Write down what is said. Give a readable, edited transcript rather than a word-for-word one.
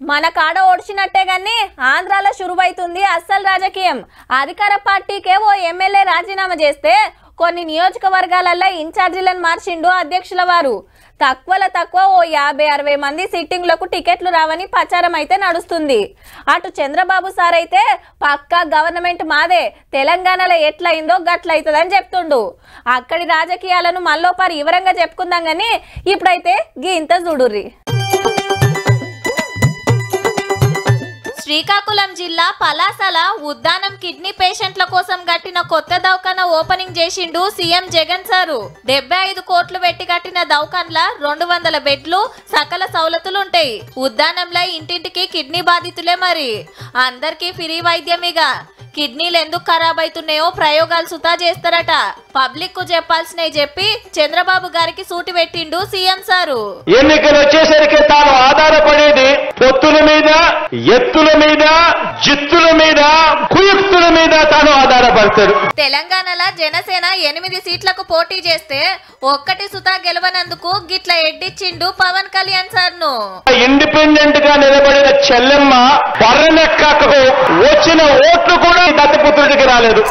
మన కాడ ఓడ్చినట్టే గాని ఆంధ్రాలో శురువైతుంది అస్సలు రాజకీయం. అధికార పార్టీకే ఓ ఎమ్మెల్యే రాజీనామా చేస్తే కొన్ని నియోజకవర్గాలలో ఇన్ఛార్జీలను మార్చిండు అధ్యక్షుల వారు. తక్కువలో తక్కువ ఓ 50-60 మంది సిట్టింగ్లకు టికెట్లు రావని ప్రచారం అయితే నడుస్తుంది. అటు చంద్రబాబు సార్ అయితే పక్కా గవర్నమెంట్ మాదే, తెలంగాణలో ఎట్లయిందో గట్లయితదని చెప్తుండు. అక్కడి రాజకీయాలను మళ్ళోపారి వివరంగా చెప్పుకుందాం గాని ఇప్పుడైతే ఇంత చూడుర్రి. శ్రీకాకుళం జిల్లా పలాసల ఉద్దానం కిడ్నీ పేషెంట్ల కోసం కట్టిన కొత్త దవాఖానా ఓపెనింగ్ చేసిండు సీఎం జగన్ సారు. 75 కోట్లు పెట్టి కట్టిన దవాఖాన్ల 200 బెడ్లు, సకల సౌలతులుంటాయి. ఉద్దానంలో ఇంటింటికి కిడ్నీ బాధితులే, మరి అందరికీ ఫ్రీ వైద్యమిగా. కిడ్నీలు ఎందుకు ఖరాబ్ అవుతున్నాయో ప్రయోగాలు సుతా చేస్తారట. పబ్లిక్ కు చెప్పాల్సినవి చెప్పి చంద్రబాబు గారికి సూటి పెట్టిండు సీఎం సారు. ఎన్నికలు వచ్చేసరికి తాను ఆధారపడేది పొత్తుల మీద, ఎత్తుల మీద, జిత్తుల మీద, కుయుక్తుల మీద తాను ఆధారపడతాడు. తెలంగాణలో జనసేన 8 సీట్లకు పోటీ చేస్తే ఒక్కటి సుతా గెలవనందుకు గిట్ల ఎడ్డిచ్చిండు పవన్ కళ్యాణ్ సార్ను. ఇండిపెండెంట్ గా నిలబడిన చెల్లెమ్మ బర్రెనెక్కకు వచ్చిన ఓట్లు కూడా దత్తపుత్రుడికి రాలేదు.